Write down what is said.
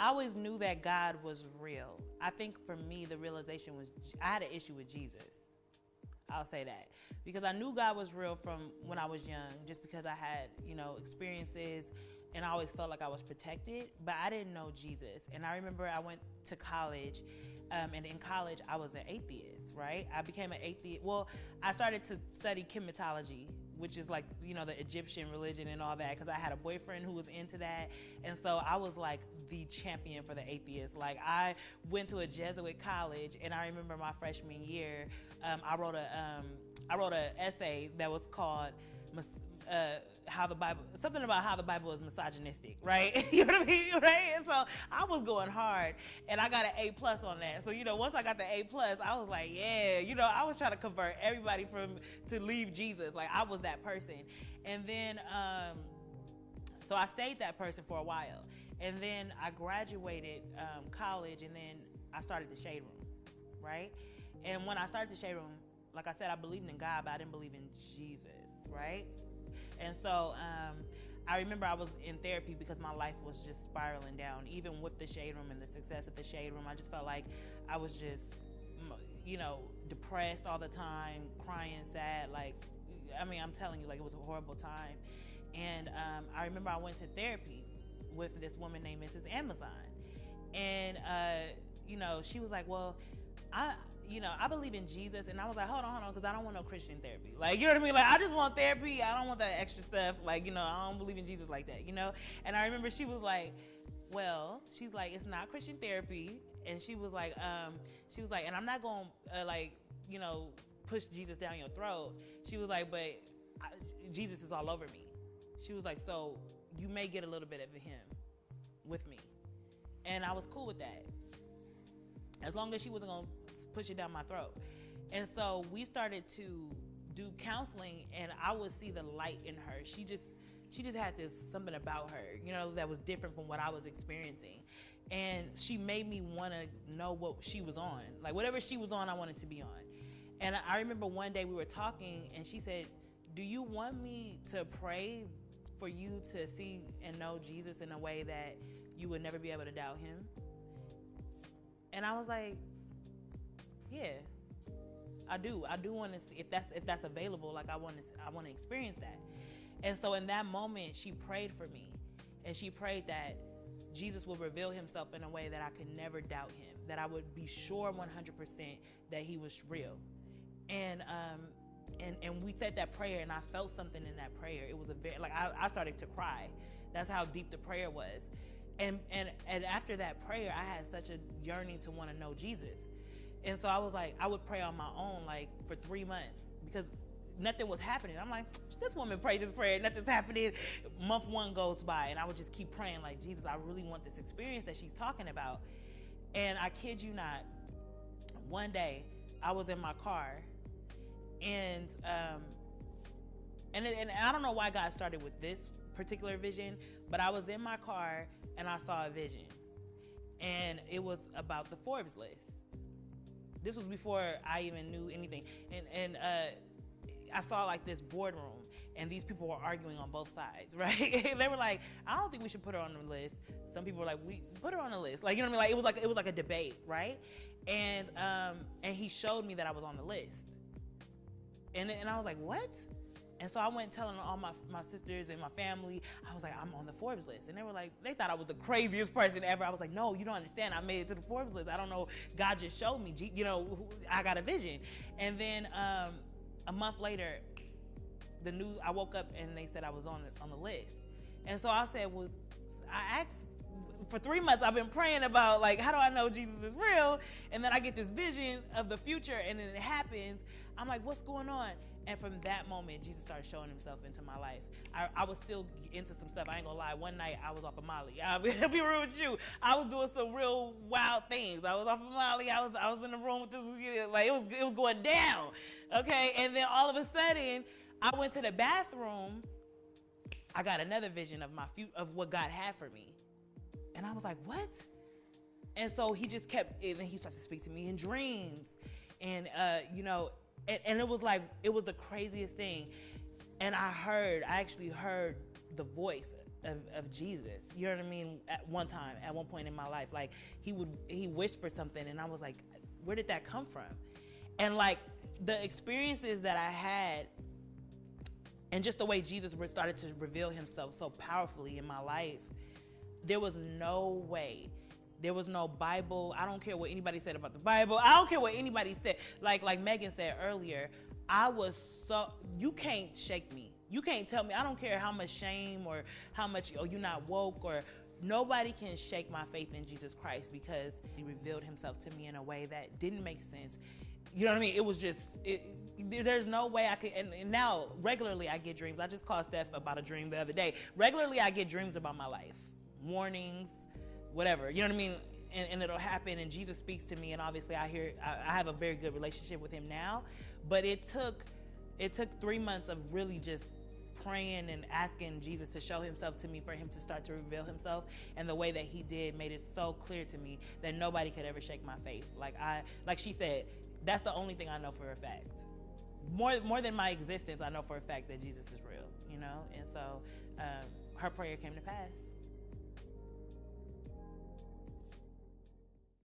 I always knew that God was real. I think for me, the realization was I had an issue with Jesus. I'll say that because I knew God was real from when I was young, just because I had, experiences, and I always felt like I was protected, but I didn't know Jesus. And I remember I went to college, and in college I was an atheist, right? I became an atheist. Well, I started to study chematology, which is like, the Egyptian religion and all that, because I had a boyfriend who was into that. And so I was like the champion for the atheists. Like, I went to a Jesuit college, and I remember my freshman year, I wrote an essay that was called how the Bible, something about how the Bible is misogynistic, right? You know what I mean, right? And so I was going hard, and I got an A+ on that. So once I got the A+, I was like, yeah, I was trying to convert everybody to leave Jesus. Like, I was that person. And then so I stayed that person for a while, and then I graduated college, and then I started the Shade Room, right? And when I started the Shade Room, like I said, I believed in God, but I didn't believe in Jesus, right? And so I remember I was in therapy because my life was just spiraling down. Even with the Shade Room and the success of the Shade Room, I just felt like I was just, depressed all the time, crying, sad. Like, I'm telling you, like, it was a horrible time. And I remember I went to therapy with this woman named Mrs. Amazon. And, she was like, well, I believe in Jesus. And I was like, hold on, because I don't want no Christian therapy. Like, you know what I mean? Like, I just want therapy. I don't want that extra stuff. Like, I don't believe in Jesus like that, And I remember she was like, well, she's like, it's not Christian therapy. And she was like, and I'm not going to, push Jesus down your throat. She was like, but Jesus is all over me. She was like, so you may get a little bit of him with me. And I was cool with that, as long as she wasn't going to push it down my throat. And so we started to do counseling, and I would see the light in her. She just had this something about her, that was different from what I was experiencing. And she made me want to know what she was on. Like, whatever she was on, I wanted to be on. And I remember one day we were talking, and she said, do you want me to pray for you to see and know Jesus in a way that you would never be able to doubt him? And I was like, yeah, I do. I do want to see if that's available. Like, I want to experience that. And so in that moment, she prayed for me, and she prayed that Jesus will reveal himself in a way that I could never doubt him, that I would be sure 100% that he was real. And we said that prayer, and I felt something in that prayer. It was I started to cry. That's how deep the prayer was. And after that prayer, I had such a yearning to want to know Jesus. And so I was like, I would pray on my own, like, for 3 months, because nothing was happening. I'm like, this woman prayed this prayer, nothing's happening. Month 1 goes by, and I would just keep praying, like, Jesus, I really want this experience that she's talking about. And I kid you not, one day I was in my car, and I don't know why God started with this particular vision, but I was in my car and I saw a vision, and it was about the Forbes list. This was before I even knew anything, and I saw like this boardroom, and these people were arguing on both sides, right? They were like, I don't think we should put her on the list. Some people were like, we put her on the list, like, you know what I mean? Like, it was like a debate, right? And he showed me that I was on the list, and I was like, what? And so I went telling all my sisters and my family, I was like, I'm on the Forbes list. And they were like, they thought I was the craziest person ever. I was like, no, you don't understand. I made it to the Forbes list. I don't know. God just showed me, I got a vision. And then a month later, I woke up and they said I was on the list. And so I said, well, I asked, for 3 months I've been praying about, like, how do I know Jesus is real? And then I get this vision of the future, and then it happens. I'm like, what's going on? And from that moment, Jesus started showing himself into my life. I was still into some stuff. I ain't gonna lie. One night, I was off of Molly. I'll be real with you. I was doing some real wild things. I was off of Molly. I was in the room with this, like, it was going down. Okay, and then all of a sudden, I went to the bathroom. I got another vision of of what God had for me, and I was like, what? And so he just kept, and then he started to speak to me in dreams, and and it was like, it was the craziest thing. And I actually heard the voice of Jesus. You know what I mean? At one point in my life, like he whispered something, and I was like, where did that come from? And like the experiences that I had, and just the way Jesus started to reveal himself so powerfully in my life, there was no way. There was no Bible. I don't care what anybody said about the Bible. I don't care what anybody said. Like Megan said earlier, you can't shake me. You can't tell me. I don't care how much shame or how much, you're not woke, or nobody can shake my faith in Jesus Christ, because he revealed himself to me in a way that didn't make sense. You know what I mean? It was just, there's no way I could, and now regularly I get dreams. I just called Steph about a dream the other day. Regularly I get dreams about my life, warnings, whatever, you know what I mean? And it'll happen, and Jesus speaks to me, and obviously I have a very good relationship with him now, but it took 3 months of really just praying and asking Jesus to show himself to me, for him to start to reveal himself. And the way that he did made it so clear to me that nobody could ever shake my faith. Like she said, that's the only thing I know for a fact. More than my existence, I know for a fact that Jesus is real, you know? And so her prayer came to pass.